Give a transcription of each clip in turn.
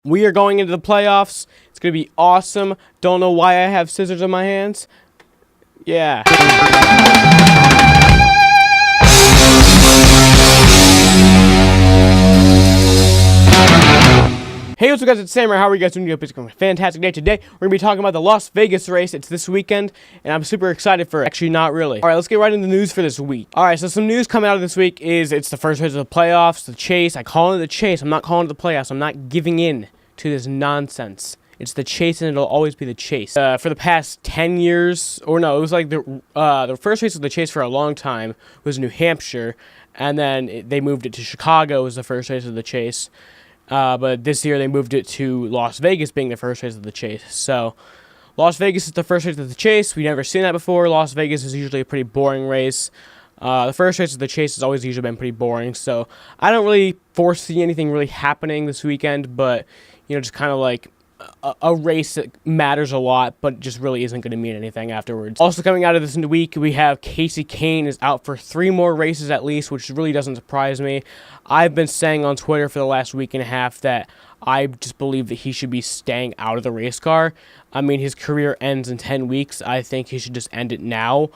We are going into the playoffs. It's going to be awesome. Don't know why I have scissors in my hands. Yeah. Hey, what's up guys, it's Samurai. How are you guys doing? It's a fantastic day. Today, we're going to be talking about the Las Vegas race. It's this weekend, and I'm super excited for it. Actually, not really. Alright, let's get right into the news for this week. Alright, so some news coming out of this week is it's the first race of the playoffs, the chase. I call it the chase. I'm not calling it the playoffs. I'm not giving in to this nonsense. It's the chase, and it'll always be the chase. For the past 10 years, or no, it was like the first race of the chase for a long time was New Hampshire, and then they moved it to Chicago as the first race of the chase. But this year they moved it to Las Vegas being the first race of the chase. So Las Vegas is the first race of the chase. We've never seen that before. Las Vegas is usually a pretty boring race. The first race of the chase has always usually been pretty boring. So I don't really foresee anything really happening this weekend, but, you know, just kind of like a race that matters a lot, but just really isn't going to mean anything afterwards. Also coming out of this week, we have Kasey Kahne is out for 3 more races at least, which really doesn't surprise me. I've been saying on Twitter for the last week and a half that I just believe that he should be staying out of the race car. I mean, his career ends in 10 weeks. I think he should just end it now.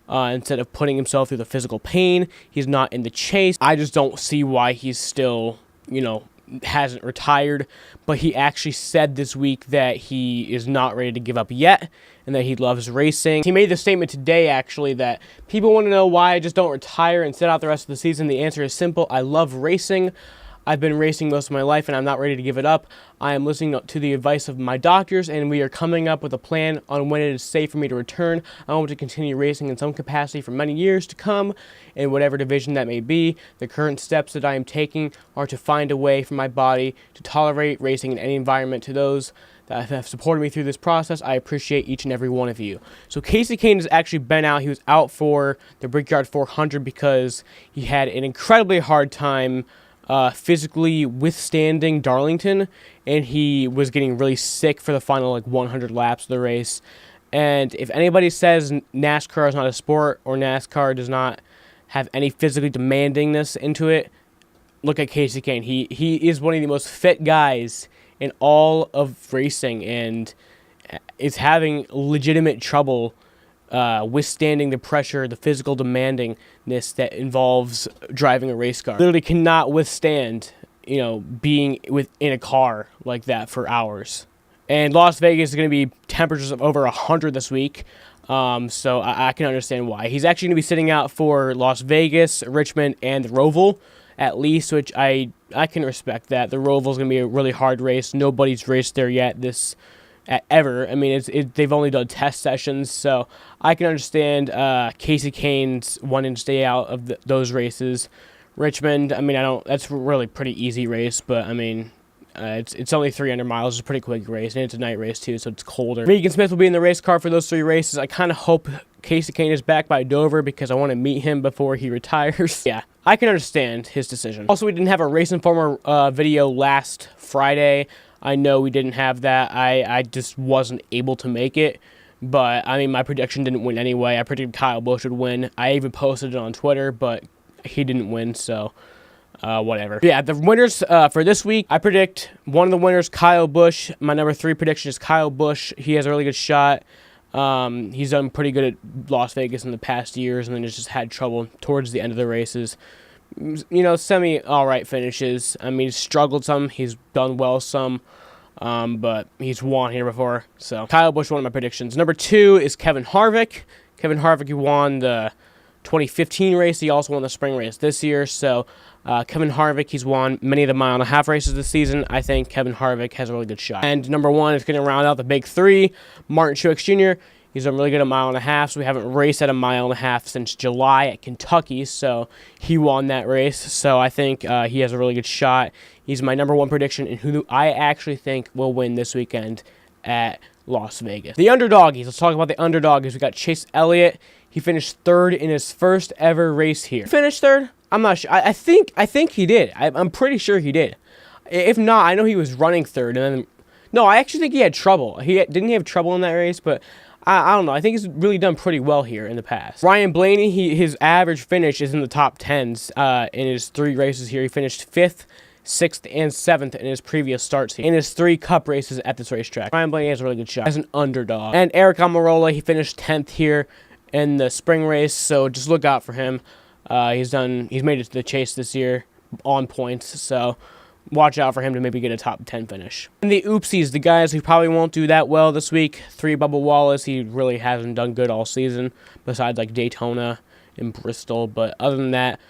Instead of putting himself through the physical pain. He's not in the chase. I just don't see why he's still, you know, hasn't retired, but he actually said this week that he is not ready to give up yet and that he loves racing. He made the statement today actually that people want to know why I just don't retire and sit out the rest of the season. The answer is simple. I love racing. I've been racing most of my life and I'm not ready to give it up. I am listening to the advice of my doctors and we are coming up with a plan on when it is safe for me to return. I want to continue racing in some capacity for many years to come in whatever division that may be. The current steps that I am taking are to find a way for my body to tolerate racing in any environment. To those that have supported me through this process, I appreciate each and every one of you. So Kasey Kahne has actually been out. He was out for the Brickyard 400 because he had an incredibly hard time physically withstanding Darlington, and he was getting really sick for the final 100 laps of the race. And if anybody says NASCAR is not a sport or NASCAR does not have any physically demandingness into it, look at Kasey Kahne. He is one of the most fit guys in all of racing and is having legitimate trouble withstanding the pressure, the physical demandingness that involves driving a race car. Literally cannot withstand, you know, being in a car like that for hours. And Las Vegas is going to be temperatures of over 100 this week, so I can understand why. He's actually going to be sitting out for Las Vegas, Richmond, and Roval at least, which I can respect that. The Roval is going to be a really hard race. Nobody's raced there yet ever. I mean, they've only done test sessions, so I can understand Kasey Kahne's wanting to stay out of those races. Richmond, I mean, that's a really pretty easy race, but I mean, it's only 300 miles. It's a pretty quick race, and it's a night race too, so it's colder. Megan Smith will be in the race car for those 3 races. I kind of hope Kasey Kahne is back by Dover because I want to meet him before he retires. Yeah, I can understand his decision. Also, we didn't have a RaceInformer video last Friday. I know we didn't have that. I just wasn't able to make it. But, I mean, my prediction didn't win anyway. I predicted Kyle Busch would win. I even posted it on Twitter, but he didn't win, so whatever. Yeah, the winners for this week, I predict one of the winners, Kyle Busch. My number 3 prediction is Kyle Busch. He has a really good shot. He's done pretty good at Las Vegas in the past years, and then just had trouble towards the end of the races. You know, semi-all-right finishes. I mean, he's struggled some. He's done well some. But he's won here before. So Kyle Busch, one of my predictions. Number 2 is Kevin Harvick. Kevin Harvick, he won the 2015 race. He also won the spring race this year. So Kevin Harvick, he's won many of the mile-and-a-half races this season. I think Kevin Harvick has a really good shot. And number 1 is going to round out the big 3. Martin Truex Jr., he's done really good at mile-and-a-half, so we haven't raced at a mile-and-a-half since July at Kentucky, so he won that race. So I think he has a really good shot. He's my number 1 prediction, and who I actually think will win this weekend at Las Vegas. The underdoggies. Let's talk about the underdoggies. We got Chase Elliott. He finished 3rd in his first ever race here. Finished 3rd? I'm not sure. I think he did. I'm pretty sure he did. If not, I know he was running 3rd, and then no, I actually think he had trouble. Didn't he have trouble in that race, but I don't know. I think he's really done pretty well here in the past. Ryan Blaney, his average finish is in the top 10s in his 3 races here. He finished 5th 6th and 7th in his previous starts in his 3 cup races at this racetrack. Ryan Blaney has a really good shot as an underdog. And Eric Almirola, he finished 10th here in the spring race, so just look out for him. He's made it to the chase this year on points, so watch out for him to maybe get a top 10 finish. And the oopsies, the guys who probably won't do that well this week, 3 Bubba Wallace, he really hasn't done good all season, besides like Daytona and Bristol, but other than that,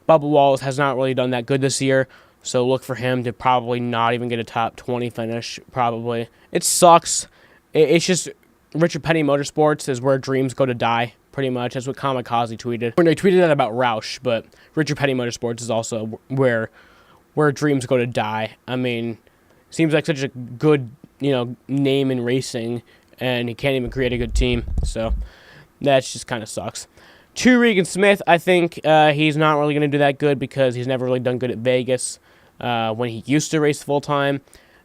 Bubba Wallace has not really done that good this year, so look for him to probably not even get a top 20 finish, probably. It sucks. It's just Richard Petty Motorsports is where dreams go to die, pretty much. That's what Kamikaze tweeted. When they tweeted that about Roush, but Richard Petty Motorsports is also where dreams go to die. I mean, seems like such a good, name in racing, and he can't even create a good team. So that just kind of sucks. Regan Smith, I think he's not really going to do that good because he's never really done good at Vegas when he used to race full-time,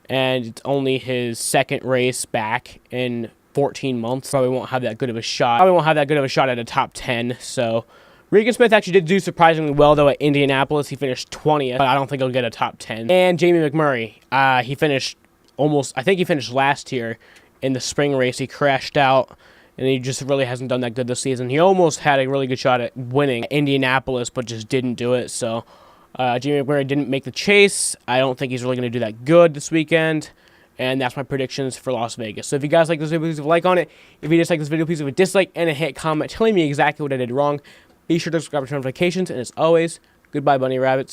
and it's only his 2nd race back in 14 months. Probably won't have that good of a shot. At a top 10, so Regan Smith actually did do surprisingly well, though, at Indianapolis. He finished 20th, but I don't think he'll get a top 10. And Jamie McMurray, he finished I think he finished last year in the spring race. He crashed out, and he just really hasn't done that good this season. He almost had a really good shot at winning Indianapolis, but just didn't do it. So Jamie McMurray didn't make the chase. I don't think he's really going to do that good this weekend. And that's my predictions for Las Vegas. So if you guys like this video, please leave a like on it. If you dislike this video, please leave a dislike and a hit comment telling me exactly what I did wrong. Be sure to subscribe to notifications, and as always, goodbye, bunny rabbits.